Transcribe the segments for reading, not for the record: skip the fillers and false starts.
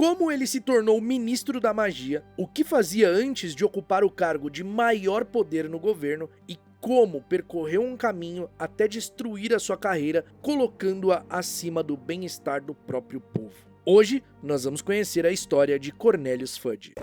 como ele se tornou ministro da magia, o que fazia antes de ocupar o cargo de maior poder no governo e como percorreu um caminho até destruir a sua carreira, colocando-a acima do bem-estar do próprio povo. Hoje, nós vamos conhecer a história de Cornelius Fudge.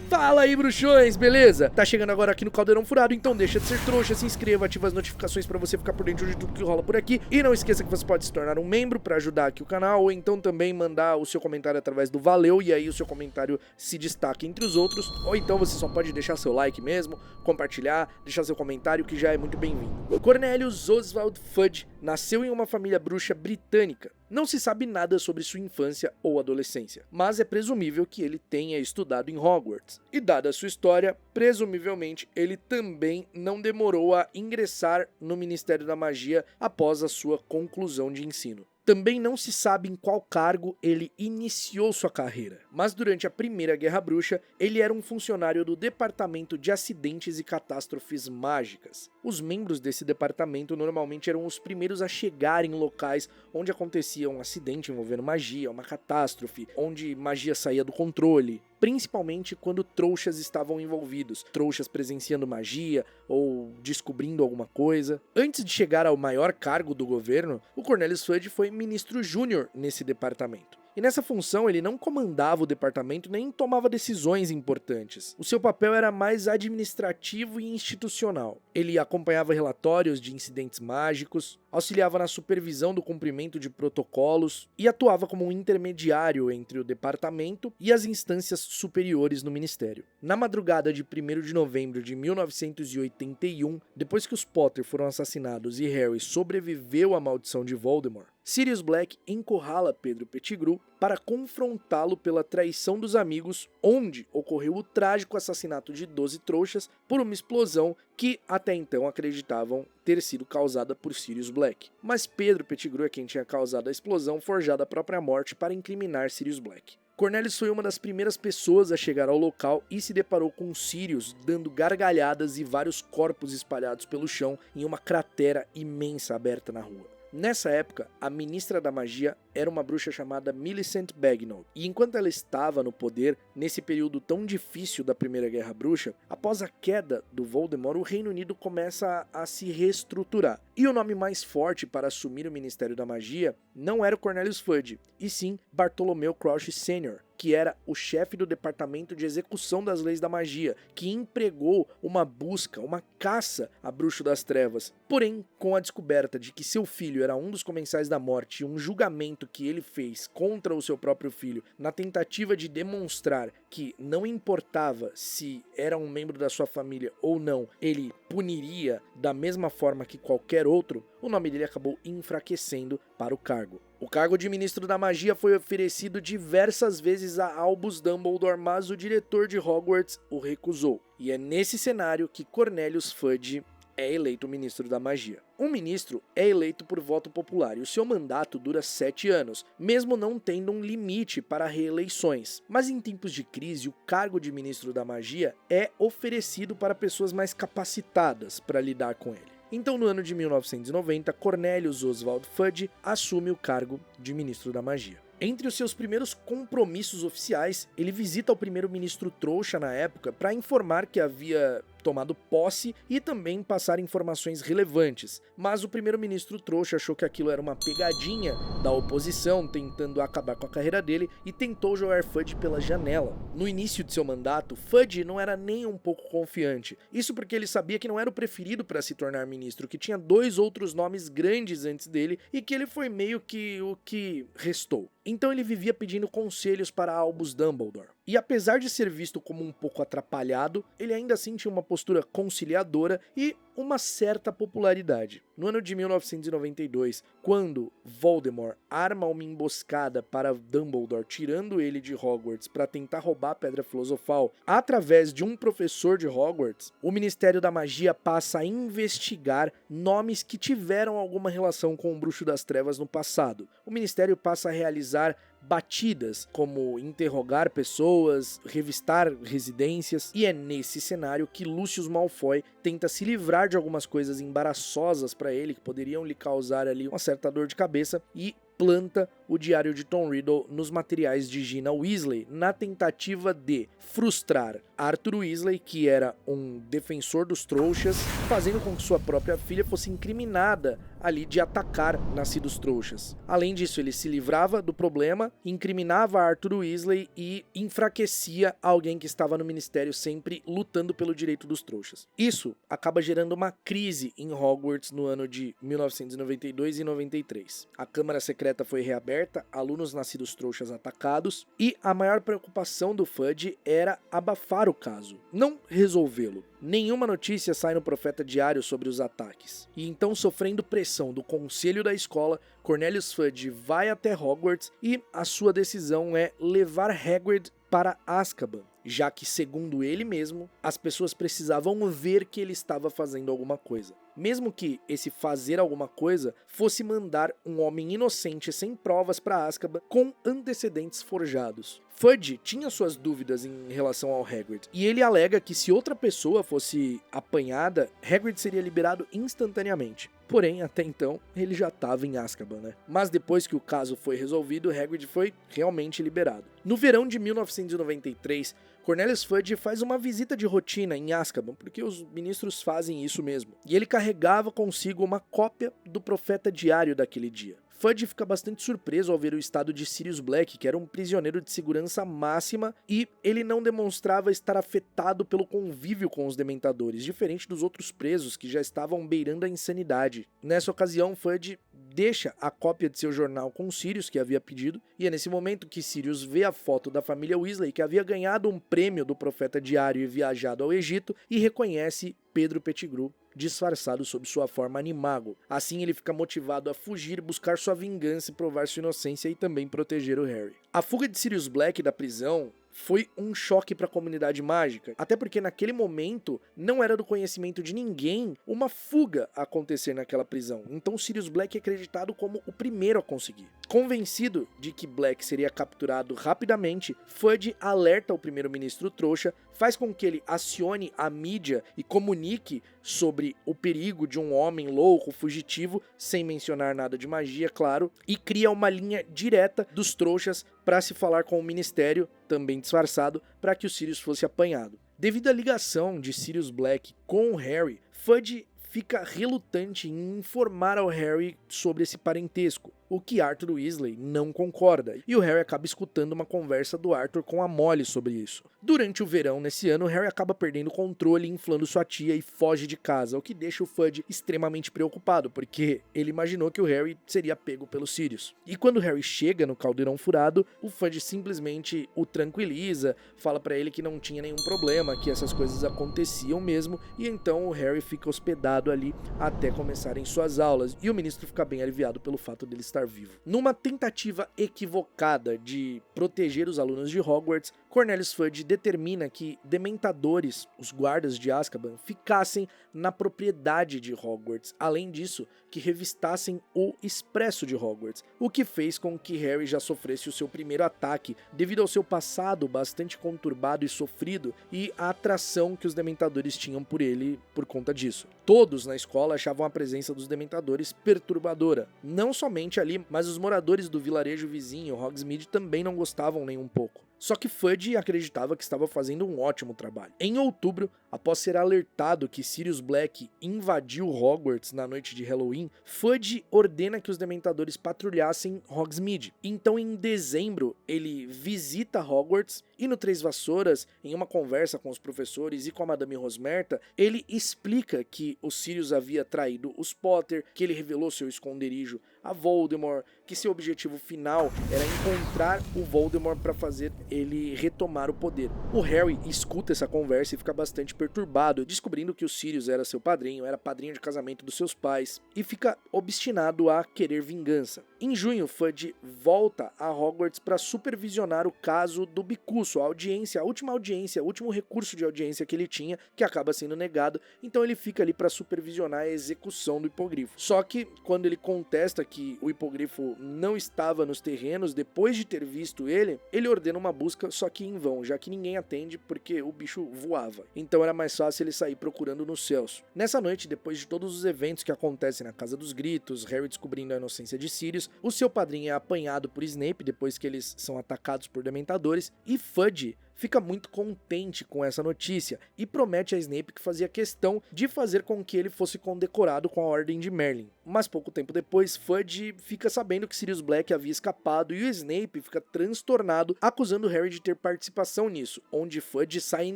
Fala aí, bruxões, beleza? Tá chegando agora aqui no Caldeirão Furado, então deixa de ser trouxa, se inscreva, ativa as notificações pra você ficar por dentro de tudo que rola por aqui. E não esqueça que você pode se tornar um membro pra ajudar aqui o canal, ou então também mandar o seu comentário através do Valeu, e aí o seu comentário se destaca entre os outros. Ou então você só pode deixar seu like mesmo, compartilhar, deixar seu comentário, que já é muito bem-vindo. Cornelius Oswald Fudge nasceu em uma família bruxa britânica. Não se sabe nada sobre sua infância ou adolescência, mas é presumível que ele tenha estudado em Hogwarts. E dada a sua história, presumivelmente ele também não demorou a ingressar no Ministério da Magia após a sua conclusão de ensino. Também não se sabe em qual cargo ele iniciou sua carreira, mas durante a Primeira Guerra Bruxa, ele era um funcionário do Departamento de Acidentes e Catástrofes Mágicas. Os membros desse departamento normalmente eram os primeiros a chegar em locais onde acontecia um acidente envolvendo magia, uma catástrofe, onde magia saía do controle, principalmente quando trouxas estavam envolvidos, trouxas presenciando magia ou descobrindo alguma coisa. Antes de chegar ao maior cargo do governo, o Cornelius Fudge foi ministro júnior nesse departamento. E nessa função ele não comandava o departamento nem tomava decisões importantes. O seu papel era mais administrativo e institucional. Ele acompanhava relatórios de incidentes mágicos, auxiliava na supervisão do cumprimento de protocolos e atuava como um intermediário entre o departamento e as instâncias superiores no ministério. Na madrugada de 1º de novembro de 1981, depois que os Potter foram assassinados e Harry sobreviveu à maldição de Voldemort, Sirius Black encurrala Pedro Pettigrew para confrontá-lo pela traição dos amigos, onde ocorreu o trágico assassinato de 12 trouxas por uma explosão que até então acreditavam ter sido causada por Sirius Black. Mas Pedro Pettigrew é quem tinha causado a explosão forjada a própria morte para incriminar Sirius Black. Cornelius foi uma das primeiras pessoas a chegar ao local e se deparou com Sirius dando gargalhadas e vários corpos espalhados pelo chão em uma cratera imensa aberta na rua. Nessa época, a ministra da magia era uma bruxa chamada Millicent Bagnold, e enquanto ela estava no poder, nesse período tão difícil da Primeira Guerra Bruxa, após a queda do Voldemort, o Reino Unido começa a se reestruturar. E o nome mais forte para assumir o Ministério da Magia não era o Cornelius Fudge, e sim Bartholomew Crouch Sr., que era o chefe do Departamento de Execução das Leis da Magia, que empregou uma busca, uma caça a Bruxo das Trevas. Porém, com a descoberta de que seu filho era um dos comensais da morte e um julgamento que ele fez contra o seu próprio filho, na tentativa de demonstrar que não importava se era um membro da sua família ou não, ele puniria da mesma forma que qualquer outro, o nome dele acabou enfraquecendo para o cargo. O cargo de ministro da magia foi oferecido diversas vezes a Albus Dumbledore, mas o diretor de Hogwarts o recusou. E é nesse cenário que Cornelius Fudge é eleito ministro da magia. Um ministro é eleito por voto popular e o seu mandato dura 7 anos, mesmo não tendo um limite para reeleições. Mas em tempos de crise, o cargo de ministro da magia é oferecido para pessoas mais capacitadas para lidar com ele. Então, no ano de 1990, Cornelius Oswald Fudge assume o cargo de ministro da magia. Entre os seus primeiros compromissos oficiais, ele visita o primeiro-ministro trouxa na época para informar que havia tomado posse e também passar informações relevantes. Mas o primeiro-ministro trouxa achou que aquilo era uma pegadinha da oposição tentando acabar com a carreira dele e tentou jogar Fudge pela janela. No início de seu mandato, Fudge não era nem um pouco confiante. Isso porque ele sabia que não era o preferido para se tornar ministro, que tinha 2 outros nomes grandes antes dele e que ele foi meio que o que restou. Então ele vivia pedindo conselhos para Albus Dumbledore. E apesar de ser visto como um pouco atrapalhado, ele ainda assim tinha uma postura conciliadora e uma certa popularidade. No ano de 1992, quando Voldemort arma uma emboscada para Dumbledore, tirando ele de Hogwarts para tentar roubar a Pedra Filosofal através de um professor de Hogwarts, o Ministério da Magia passa a investigar nomes que tiveram alguma relação com o Bruxo das Trevas no passado. O Ministério passa a realizar batidas, como interrogar pessoas, revistar residências, e é nesse cenário que Lucius Malfoy tenta se livrar morde algumas coisas embaraçosas para ele, que poderiam lhe causar ali uma certa dor de cabeça, e planta o diário de Tom Riddle nos materiais de Gina Weasley, na tentativa de frustrar Arthur Weasley, que era um defensor dos trouxas, fazendo com que sua própria filha fosse incriminada ali de atacar nascidos trouxas. Além disso, ele se livrava do problema, incriminava Arthur Weasley e enfraquecia alguém que estava no ministério sempre lutando pelo direito dos trouxas. Isso acaba gerando uma crise em Hogwarts no ano de 1992 e 93. A Câmara Secreta foi reaberta, alunos nascidos trouxas atacados, e a maior preocupação do Fudge era abafar o caso, não resolvê-lo. Nenhuma notícia sai no Profeta Diário sobre os ataques. E então, sofrendo pressão do conselho da escola, Cornelius Fudge vai até Hogwarts e a sua decisão é levar Hagrid para Azkaban, já que, segundo ele mesmo, as pessoas precisavam ver que ele estava fazendo alguma coisa. Mesmo que esse fazer alguma coisa fosse mandar um homem inocente sem provas para Azkaban com antecedentes forjados. Fudge tinha suas dúvidas em relação ao Hagrid, e ele alega que se outra pessoa fosse apanhada, Hagrid seria liberado instantaneamente. Porém, até então, ele já estava em Azkaban, né? Mas depois que o caso foi resolvido, Hagrid foi realmente liberado. No verão de 1993, Cornelius Fudge faz uma visita de rotina em Azkaban, porque os ministros fazem isso mesmo. E ele carregava consigo uma cópia do Profeta Diário daquele dia. Fudge fica bastante surpreso ao ver o estado de Sirius Black, que era um prisioneiro de segurança máxima, e ele não demonstrava estar afetado pelo convívio com os dementadores, diferente dos outros presos que já estavam beirando a insanidade. Nessa ocasião, Fudge deixa a cópia de seu jornal com Sirius, que havia pedido, e é nesse momento que Sirius vê a foto da família Weasley, que havia ganhado um prêmio do Profeta Diário e viajado ao Egito, e reconhece Pedro Pettigrew disfarçado sob sua forma animago. Assim ele fica motivado a fugir, buscar sua vingança e provar sua inocência e também proteger o Harry. A fuga de Sirius Black da prisão foi um choque para a comunidade mágica, até porque naquele momento não era do conhecimento de ninguém uma fuga acontecer naquela prisão, então Sirius Black é acreditado como o primeiro a conseguir. Convencido de que Black seria capturado rapidamente, Fudge alerta o primeiro-ministro trouxa, faz com que ele acione a mídia e comunique sobre o perigo de um homem louco, fugitivo, sem mencionar nada de magia, claro, e cria uma linha direta dos trouxas para se falar com o ministério, também disfarçado, para que o Sirius fosse apanhado. Devido à ligação de Sirius Black com o Harry, Fudge fica relutante em informar ao Harry sobre esse parentesco, o que Arthur Weasley não concorda, e o Harry acaba escutando uma conversa do Arthur com a Molly sobre isso. Durante o verão nesse ano, Harry acaba perdendo o controle, inflando sua tia e foge de casa, o que deixa o Fudge extremamente preocupado, porque ele imaginou que o Harry seria pego pelo Sirius. E quando o Harry chega no Caldeirão Furado, o Fudge simplesmente o tranquiliza, fala pra ele que não tinha nenhum problema, que essas coisas aconteciam mesmo, e então o Harry fica hospedado ali até começarem suas aulas, e o ministro fica bem aliviado pelo fato dele estar vivo. Numa tentativa equivocada de proteger os alunos de Hogwarts, Cornelius Fudge determina que dementadores, os guardas de Azkaban, ficassem na propriedade de Hogwarts, além disso, que revistassem o Expresso de Hogwarts, o que fez com que Harry já sofresse o seu primeiro ataque, devido ao seu passado bastante conturbado e sofrido, e a atração que os dementadores tinham por ele por conta disso. Todos na escola achavam a presença dos dementadores perturbadora, não somente ali, mas os moradores do vilarejo vizinho, Hogsmeade, também não gostavam nem um pouco. Só que Fudge acreditava que estava fazendo um ótimo trabalho. Em outubro, após ser alertado que Sirius Black invadiu Hogwarts na noite de Halloween, Fudge ordena que os dementadores patrulhassem Hogsmeade. Então, em dezembro, ele visita Hogwarts e no Três Vassouras, em uma conversa com os professores e com a Madame Rosmerta, ele explica que o Sirius havia traído os Potter, que ele revelou seu esconderijo a Voldemort, que seu objetivo final era encontrar o Voldemort para fazer ele retomar o poder. O Harry escuta essa conversa e fica bastante perturbado, descobrindo que o Sirius era seu padrinho, era padrinho de casamento dos seus pais, e fica obstinado a querer vingança. Em junho, Fudge volta a Hogwarts para supervisionar o caso do Bicuço, a última audiência, o último recurso de audiência que ele tinha, que acaba sendo negado, então ele fica ali para supervisionar a execução do hipogrifo. Só que, quando ele contesta que o hipogrifo não estava nos terrenos, depois de ter visto ele ordena uma busca, só que em vão, já que ninguém atende porque o bicho voava. Então era era mais fácil ele sair procurando nos céus. Nessa noite, depois de todos os eventos que acontecem na Casa dos Gritos, Harry descobrindo a inocência de Sirius, o seu padrinho é apanhado por Snape depois que eles são atacados por dementadores, e Fudge fica muito contente com essa notícia e promete a Snape que fazia questão de fazer com que ele fosse condecorado com a Ordem de Merlin. Mas pouco tempo depois, Fudge fica sabendo que Sirius Black havia escapado e o Snape fica transtornado, acusando Harry de ter participação nisso, onde Fudge sai em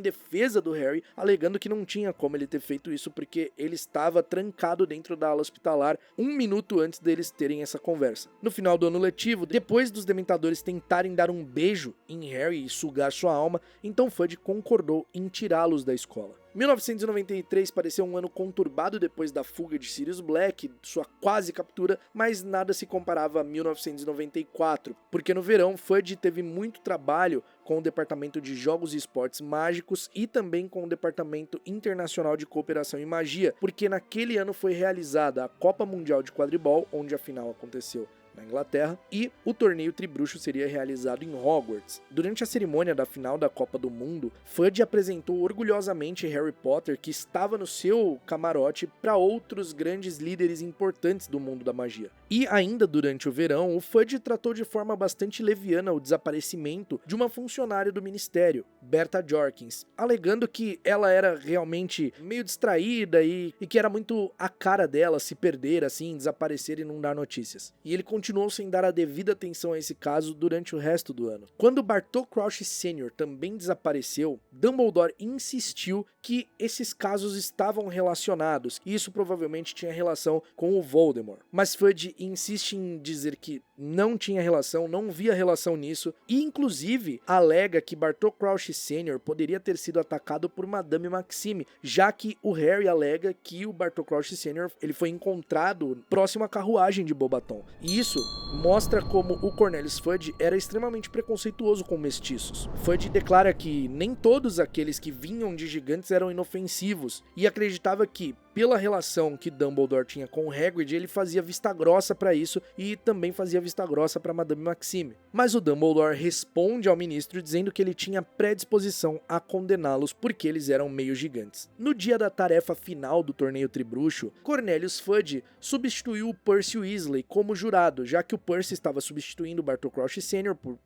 defesa do Harry, alegando que não tinha como ele ter feito isso porque ele estava trancado dentro da ala hospitalar 1 minuto antes deles terem essa conversa. No final do ano letivo, depois dos dementadores tentarem dar um beijo em Harry e sugar sua alma, então Fudge concordou em tirá-los da escola. 1993 pareceu um ano conturbado depois da fuga de Sirius Black, sua quase captura, mas nada se comparava a 1994, porque no verão Fudge teve muito trabalho com o Departamento de Jogos e Esportes Mágicos e também com o Departamento Internacional de Cooperação e Magia, porque naquele ano foi realizada a Copa Mundial de Quadribol, onde a final aconteceu na Inglaterra, e o torneio Tribruxo seria realizado em Hogwarts. Durante a cerimônia da final da Copa do Mundo, Fudge apresentou orgulhosamente Harry Potter, que estava no seu camarote, para outros grandes líderes importantes do mundo da magia. E ainda durante o verão, o Fudge tratou de forma bastante leviana o desaparecimento de uma funcionária do ministério, Bertha Jorkins, alegando que ela era realmente meio distraída e que era muito a cara dela se perder assim, desaparecer e não dar notícias. E ele continuou sem dar a devida atenção a esse caso durante o resto do ano. Quando Bartol Crouch Sr. também desapareceu, Dumbledore insistiu que esses casos estavam relacionados, e isso provavelmente tinha relação com o Voldemort. Mas Fudge insiste em dizer que não tinha relação, não via relação nisso, e inclusive alega que Bartol Crouch Sr. poderia ter sido atacado por Madame Maxime, já que o Harry alega que o Bartol Crouch Sr. ele foi encontrado próximo à carruagem de Beauxbaton. E isso mostra como o Cornelius Fudge era extremamente preconceituoso com mestiços. Fudge declara que nem todos aqueles que vinham de gigantes eram inofensivos, e acreditava que, pela relação que Dumbledore tinha com o Hagrid, ele fazia vista grossa para isso e também fazia vista grossa para Madame Maxime. Mas o Dumbledore responde ao ministro dizendo que ele tinha predisposição a condená-los porque eles eram meio gigantes. No dia da tarefa final do torneio Tribruxo, Cornelius Fudge substituiu o Percy Weasley como jurado, já que o Percy estava substituindo o Bartol Crouch Sr. por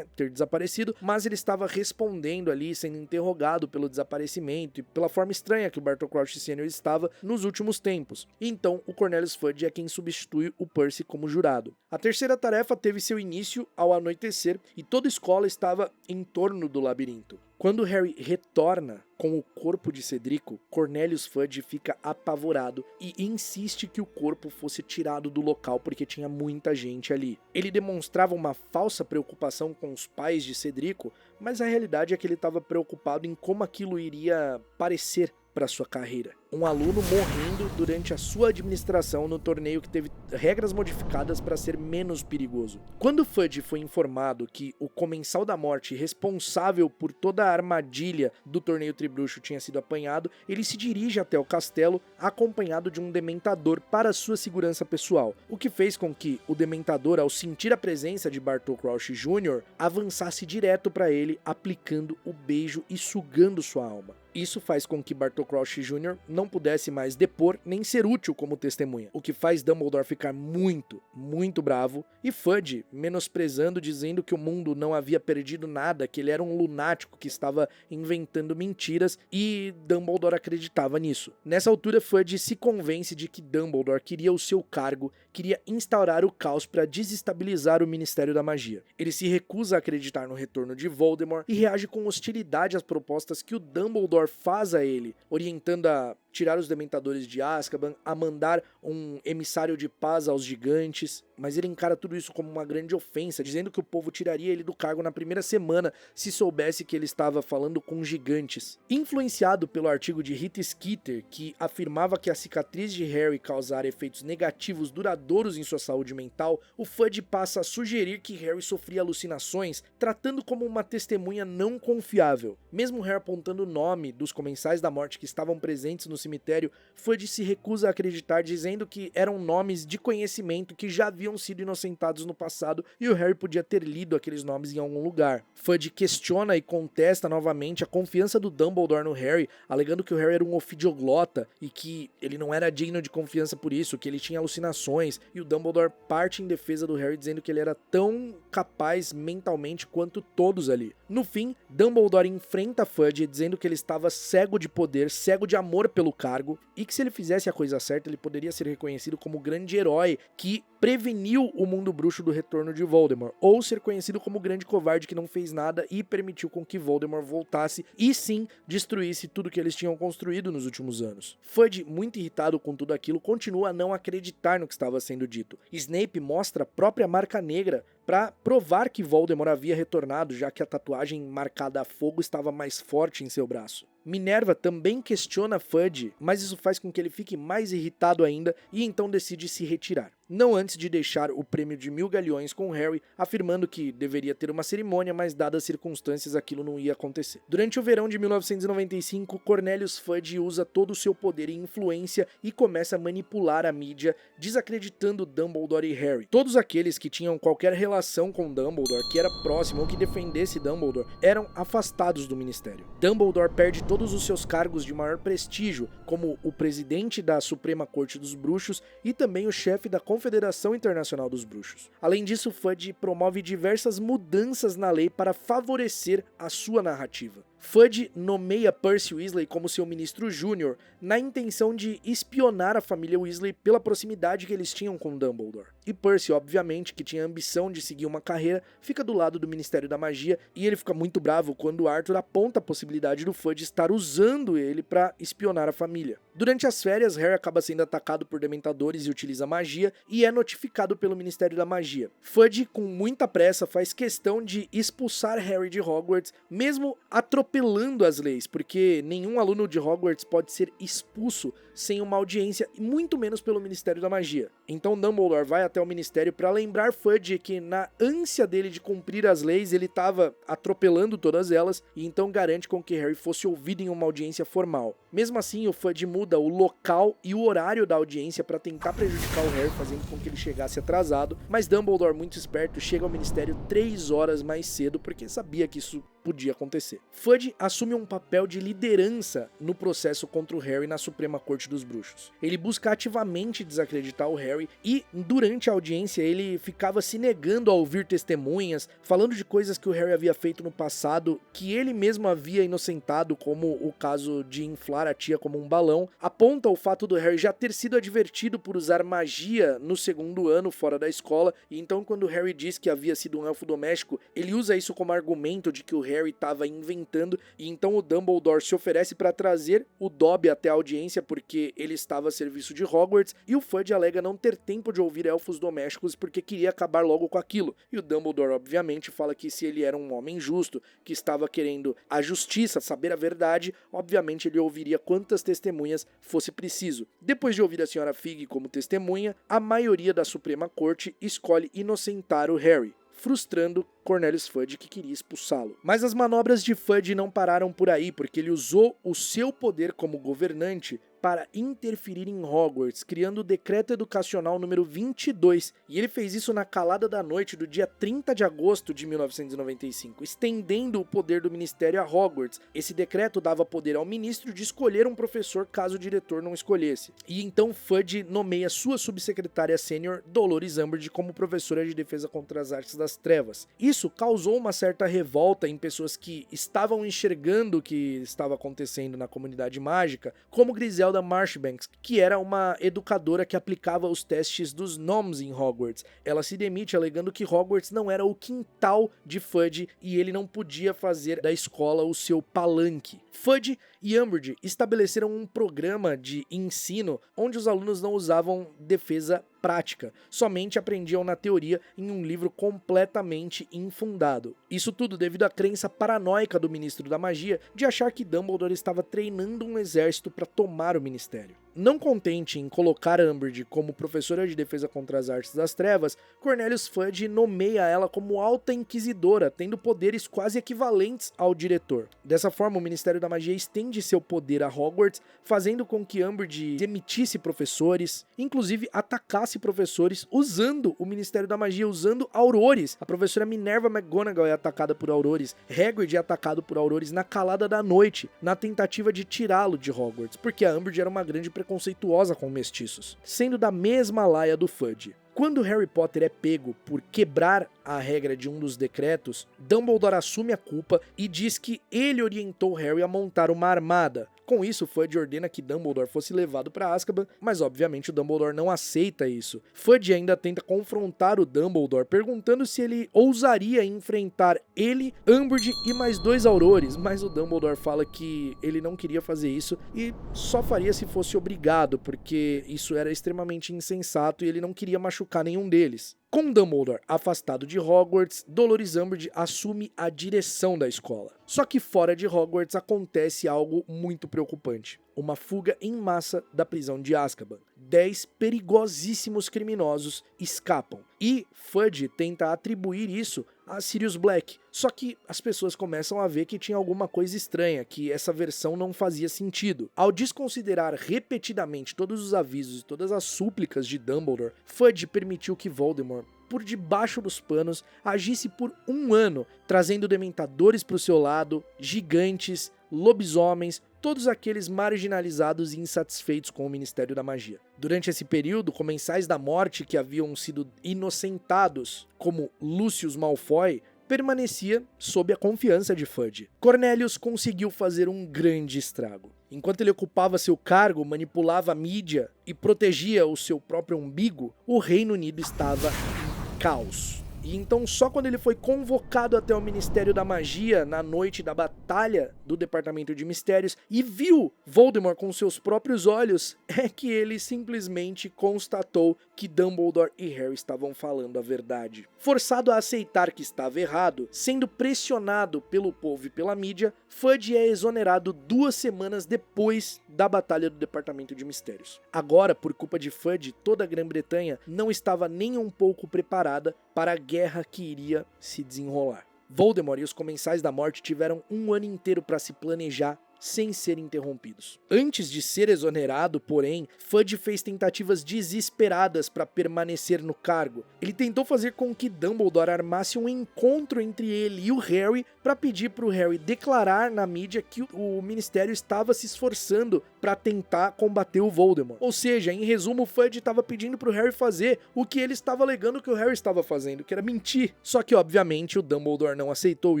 ter desaparecido, mas ele estava respondendo ali, sendo interrogado pelo desaparecimento e pela forma estranha que o Bartol Crouch Sr. estava nos últimos tempos. Então, o Cornelius Fudge é quem substitui o Percy como jurado. A terceira tarefa teve seu início ao anoitecer e toda a escola estava em torno do labirinto. Quando Harry retorna com o corpo de Cedrico, Cornelius Fudge fica apavorado e insiste que o corpo fosse tirado do local porque tinha muita gente ali. Ele demonstrava uma falsa preocupação com os pais de Cedrico, mas a realidade é que ele estava preocupado em como aquilo iria parecer para sua carreira. Um aluno morrendo durante a sua administração no torneio que teve regras modificadas para ser menos perigoso. Quando Fudge foi informado que o Comensal da Morte responsável por toda a armadilha do torneio Tribruxo tinha sido apanhado, ele se dirige até o castelo acompanhado de um dementador para sua segurança pessoal, o que fez com que o dementador, ao sentir a presença de Bartol Crouch Jr., avançasse direto para ele, aplicando o beijo e sugando sua alma. Isso faz com que Bartol Crouch Jr. não pudesse mais depor nem ser útil como testemunha, o que faz Dumbledore ficar muito, muito bravo, e Fudge menosprezando, dizendo que o mundo não havia perdido nada, que ele era um lunático que estava inventando mentiras, e Dumbledore acreditava nisso. Nessa altura, Fudge se convence de que Dumbledore queria o seu cargo, queria instaurar o caos para desestabilizar o Ministério da Magia. Ele se recusa a acreditar no retorno de Voldemort e reage com hostilidade às propostas que o Dumbledore faz a ele, orientando a tirar os Dementadores de Azkaban, a mandar um emissário de paz aos gigantes, mas ele encara tudo isso como uma grande ofensa, dizendo que o povo tiraria ele do cargo na primeira semana se soubesse que ele estava falando com gigantes. Influenciado pelo artigo de Rita Skeeter, que afirmava que a cicatriz de Harry causara efeitos negativos duradouros em sua saúde mental, o Fudge passa a sugerir que Harry sofria alucinações, tratando como uma testemunha não confiável. Mesmo Harry apontando o nome dos Comensais da Morte que estavam presentes no cemitério, Fudge se recusa a acreditar, dizendo que eram nomes de conhecimento que já haviam haviam sido inocentados no passado e o Harry podia ter lido aqueles nomes em algum lugar. Fudge questiona e contesta novamente a confiança do Dumbledore no Harry, alegando que o Harry era um ofidioglota e que ele não era digno de confiança por isso, que ele tinha alucinações, e o Dumbledore parte em defesa do Harry dizendo que ele era tão capaz mentalmente quanto todos ali. No fim, Dumbledore enfrenta Fudge dizendo que ele estava cego de poder, cego de amor pelo cargo, e que se ele fizesse a coisa certa ele poderia ser reconhecido como o grande herói que preveniu o mundo bruxo do retorno de Voldemort, ou ser conhecido como o grande covarde que não fez nada e permitiu com que Voldemort voltasse e sim destruísse tudo que eles tinham construído nos últimos anos. Fudge, muito irritado com tudo aquilo, continua a não acreditar no que estava sendo dito. Snape mostra a própria marca negra para provar que Voldemort havia retornado, já que a tatuagem marcada a fogo estava mais forte em seu braço. Minerva também questiona Fudge, mas isso faz com que ele fique mais irritado ainda e então decide se retirar. Não antes de deixar o prêmio de 1000 galeões com Harry, afirmando que deveria ter uma cerimônia, mas dadas as circunstâncias aquilo não ia acontecer. Durante o verão de 1995, Cornelius Fudge usa todo o seu poder e influência e começa a manipular a mídia, desacreditando Dumbledore e Harry. Todos aqueles que tinham qualquer relação com Dumbledore, que era próximo ou que defendesse Dumbledore, eram afastados do ministério. Dumbledore perde todos os seus cargos de maior prestígio, como o presidente da Suprema Corte dos Bruxos e também o chefe da Confederação Internacional dos Bruxos. Além disso, Fudge promove diversas mudanças na lei para favorecer a sua narrativa. Fudge nomeia Percy Weasley como seu ministro júnior na intenção de espionar a família Weasley pela proximidade que eles tinham com Dumbledore. E Percy, obviamente, que tinha a ambição de seguir uma carreira, fica do lado do Ministério da Magia e ele fica muito bravo quando Arthur aponta a possibilidade do Fudge estar usando ele para espionar a família. Durante as férias, Harry acaba sendo atacado por dementadores e utiliza magia e é notificado pelo Ministério da Magia. Fudge, com muita pressa, faz questão de expulsar Harry de Hogwarts, mesmo atropelando as leis, porque nenhum aluno de Hogwarts pode ser expulso sem uma audiência, e muito menos pelo Ministério da Magia. Então Dumbledore vai até o Ministério para lembrar Fudge que na ânsia dele de cumprir as leis, ele estava atropelando todas elas, e então garante com que Harry fosse ouvido em uma audiência formal. Mesmo assim, o Fudge muda o local e o horário da audiência para tentar prejudicar o Harry, fazendo com que ele chegasse atrasado, mas Dumbledore, muito esperto, chega ao Ministério 3 horas mais cedo, porque sabia que isso podia acontecer. Fudge assume um papel de liderança no processo contra o Harry na Suprema Corte dos Bruxos. Ele busca ativamente desacreditar o Harry e, durante a audiência, ele ficava se negando a ouvir testemunhas, falando de coisas que o Harry havia feito no passado, que ele mesmo havia inocentado, como o caso de inflar a tia como um balão. Aponta o fato do Harry já ter sido advertido por usar magia no segundo ano fora da escola, e então quando o Harry diz que havia sido um elfo doméstico, ele usa isso como argumento de que o Harry estava inventando, e então o Dumbledore se oferece para trazer o Dobby até a audiência porque ele estava a serviço de Hogwarts, e o Fudge alega não ter tempo de ouvir elfos domésticos porque queria acabar logo com aquilo. E o Dumbledore obviamente fala que se ele era um homem justo, que estava querendo a justiça, saber a verdade, obviamente ele ouviria quantas testemunhas fosse preciso. Depois de ouvir a Sra. Fig como testemunha, a maioria da Suprema Corte escolhe inocentar o Harry, frustrando Cornelius Fudge, que queria expulsá-lo. Mas as manobras de Fudge não pararam por aí, porque ele usou o seu poder como governante para interferir em Hogwarts, criando o Decreto Educacional número 22, e ele fez isso na calada da noite do dia 30 de agosto de 1995, estendendo o poder do Ministério a Hogwarts. Esse decreto dava poder ao ministro de escolher um professor caso o diretor não escolhesse. E então Fudge nomeia sua subsecretária sênior, Dolores Umbridge, como professora de defesa contra as artes das trevas. Isso causou uma certa revolta em pessoas que estavam enxergando o que estava acontecendo na comunidade mágica, como Griselda Marchbanks, que era uma educadora que aplicava os testes dos nomes em Hogwarts. Ela se demite alegando que Hogwarts não era o quintal de Fudge e ele não podia fazer da escola o seu palanque. Fudge e Umbridge estabeleceram um programa de ensino onde os alunos não usavam defesa prática, somente aprendiam na teoria em um livro completamente infundado. Isso tudo devido à crença paranoica do ministro da magia de achar que Dumbledore estava treinando um exército para tomar o ministério. Não contente em colocar Umbridge como professora de defesa contra as artes das trevas, Cornelius Fudge nomeia ela como Alta Inquisidora, tendo poderes quase equivalentes ao diretor. Dessa forma, o Ministério da Magia estende seu poder a Hogwarts, fazendo com que Umbridge demitisse professores, inclusive atacasse professores usando o Ministério da Magia, usando Aurores. A professora Minerva McGonagall é atacada por Aurores, Hagrid é atacado por Aurores na calada da noite, na tentativa de tirá-lo de Hogwarts, porque a Umbridge era uma grande preconceituosa com mestiços, sendo da mesma laia do Fudge. Quando Harry Potter é pego por quebrar a regra de um dos decretos, Dumbledore assume a culpa e diz que ele orientou Harry a montar uma armada. Com isso, Fudge ordena que Dumbledore fosse levado para Azkaban, mas obviamente o Dumbledore não aceita isso. Fudge ainda tenta confrontar o Dumbledore, perguntando se ele ousaria enfrentar ele, Umbridge e mais 2 Aurores, mas o Dumbledore fala que ele não queria fazer isso e só faria se fosse obrigado, porque isso era extremamente insensato e ele não queria machucar nenhum deles. Com Dumbledore afastado de Hogwarts, Dolores Umbridge assume a direção da escola. Só que fora de Hogwarts acontece algo muito preocupante. Uma fuga em massa da prisão de Azkaban. 10 perigosíssimos criminosos escapam. E Fudge tenta atribuir isso a Sirius Black. Só que as pessoas começam a ver que tinha alguma coisa estranha, que essa versão não fazia sentido. Ao desconsiderar repetidamente todos os avisos e todas as súplicas de Dumbledore, Fudge permitiu que Voldemort, por debaixo dos panos, agisse por 1 ano, trazendo dementadores para o seu lado, gigantes, lobisomens, todos aqueles marginalizados e insatisfeitos com o Ministério da Magia. Durante esse período, comensais da morte que haviam sido inocentados, como Lucius Malfoy, permanecia sob a confiança de Fudge. Cornelius conseguiu fazer um grande estrago. Enquanto ele ocupava seu cargo, manipulava a mídia e protegia o seu próprio umbigo, o Reino Unido estava em caos. E então só quando ele foi convocado até o Ministério da Magia na noite da batalha do Departamento de Mistérios e viu Voldemort com seus próprios olhos, é que ele simplesmente constatou que Dumbledore e Harry estavam falando a verdade. Forçado a aceitar que estava errado, sendo pressionado pelo povo e pela mídia, Fudge é exonerado 2 semanas depois da batalha do Departamento de Mistérios. Agora, por culpa de Fudge, toda a Grã-Bretanha não estava nem um pouco preparada para a guerra que iria se desenrolar. Voldemort e os Comensais da Morte tiveram 1 ano inteiro para se planejar sem ser interrompidos. Antes de ser exonerado, porém, Fudge fez tentativas desesperadas para permanecer no cargo. Ele tentou fazer com que Dumbledore armasse um encontro entre ele e o Harry para pedir para o Harry declarar na mídia que o Ministério estava se esforçando para tentar combater o Voldemort. Ou seja, em resumo, o Fudge estava pedindo para o Harry fazer o que ele estava alegando que o Harry estava fazendo, que era mentir. Só que, obviamente, o Dumbledore não aceitou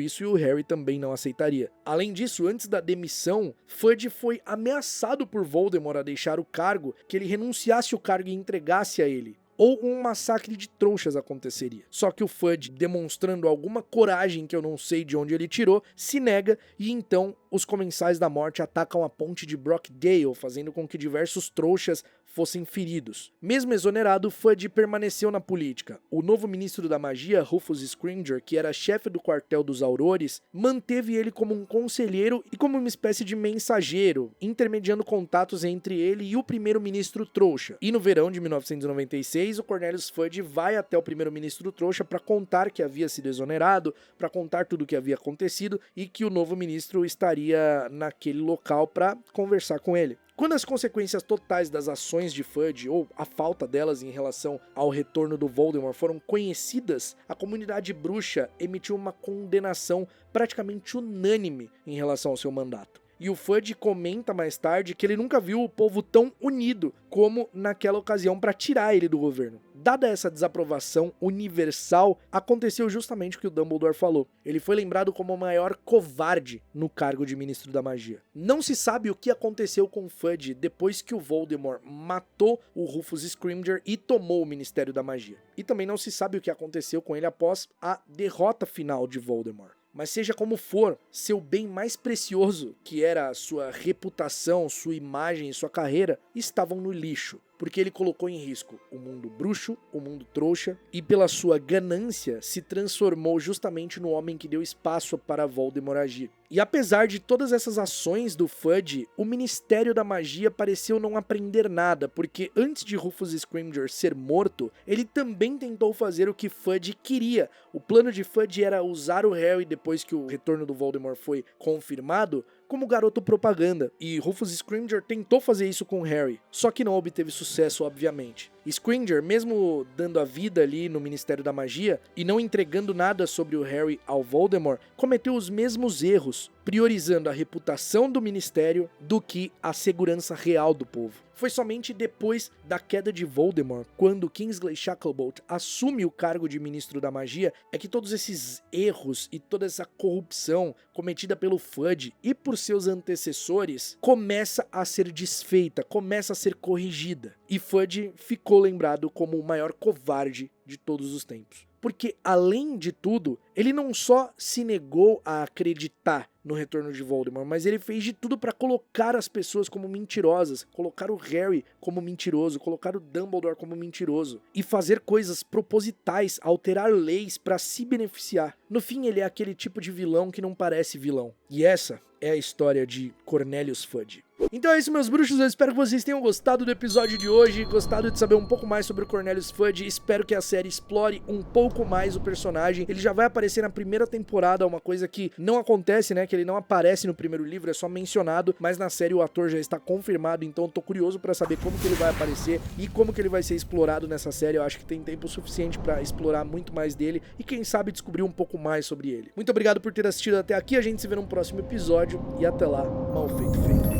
isso e o Harry também não aceitaria. Além disso, antes da demissão, Fudge foi ameaçado por Voldemort a deixar o cargo, que ele renunciasse o cargo e entregasse a ele. Ou um massacre de trouxas aconteceria. Só que o Fudge, demonstrando alguma coragem que eu não sei de onde ele tirou, se nega e então os Comensais da Morte atacam a ponte de Brockdale, fazendo com que diversos trouxas fossem feridos. Mesmo exonerado, Fudge permaneceu na política. O novo ministro da magia, Rufus Scrimgeour, que era chefe do quartel dos Aurores, manteve ele como um conselheiro e como uma espécie de mensageiro, intermediando contatos entre ele e o primeiro-ministro trouxa. E no verão de 1996, o Cornelius Fudge vai até o primeiro-ministro trouxa para contar que havia sido exonerado, para contar tudo o que havia acontecido e que o novo ministro estaria naquele local para conversar com ele. Quando as consequências totais das ações de Fudge, ou a falta delas em relação ao retorno do Voldemort, foram conhecidas, a comunidade bruxa emitiu uma condenação praticamente unânime em relação ao seu mandato. E o Fudge comenta mais tarde que ele nunca viu o povo tão unido como naquela ocasião para tirar ele do governo. Dada essa desaprovação universal, aconteceu justamente o que o Dumbledore falou. Ele foi lembrado como o maior covarde no cargo de Ministro da Magia. Não se sabe o que aconteceu com Fudge depois que o Voldemort matou o Rufus Scrimgeour e tomou o Ministério da Magia. E também não se sabe o que aconteceu com ele após a derrota final de Voldemort. Mas seja como for, seu bem mais precioso, que era a sua reputação, sua imagem e sua carreira, estavam no lixo. porque ele colocou em risco o mundo bruxo, o mundo trouxa, e pela sua ganância se transformou justamente no homem que deu espaço para Voldemort agir. E apesar de todas essas ações do Fudge, o Ministério da Magia pareceu não aprender nada, porque antes de Rufus Scrimgeour ser morto, ele também tentou fazer o que Fudge queria. O plano de Fudge era usar o Harry depois que o retorno do Voldemort foi confirmado, como garoto propaganda, e Rufus Scrimgeour tentou fazer isso com Harry, só que não obteve sucesso, obviamente. Scrimgeour, mesmo dando a vida ali no Ministério da Magia e não entregando nada sobre o Harry ao Voldemort, cometeu os mesmos erros, priorizando a reputação do Ministério do que a segurança real do povo. Foi somente depois da queda de Voldemort, quando Kingsley Shacklebolt assume o cargo de Ministro da Magia, é que todos esses erros e toda essa corrupção cometida pelo Fudge e por seus antecessores começa a ser desfeita, começa a ser corrigida. E Fudge ficou lembrado como o maior covarde de todos os tempos. Porque, além de tudo, ele não só se negou a acreditar no retorno de Voldemort, mas ele fez de tudo para colocar as pessoas como mentirosas, colocar o Harry como mentiroso, colocar o Dumbledore como mentiroso, e fazer coisas propositais, alterar leis para se beneficiar. No fim, ele é aquele tipo de vilão que não parece vilão. E essa é a história de Cornelius Fudge. Então é isso, meus bruxos, eu espero que vocês tenham gostado do episódio de hoje, gostado de saber um pouco mais sobre o Cornelius Fudge. Espero que a série explore um pouco mais o personagem. Ele já vai aparecer na primeira temporada, uma coisa que não acontece, né, que ele não aparece no primeiro livro, é só mencionado, mas na série o ator já está confirmado, então eu tô curioso pra saber como que ele vai aparecer e como que ele vai ser explorado nessa série. Eu acho que tem tempo suficiente pra explorar muito mais dele e quem sabe descobrir um pouco mais sobre ele. Muito obrigado por ter assistido até aqui, a gente se vê num próximo episódio e até lá, mal feito feito.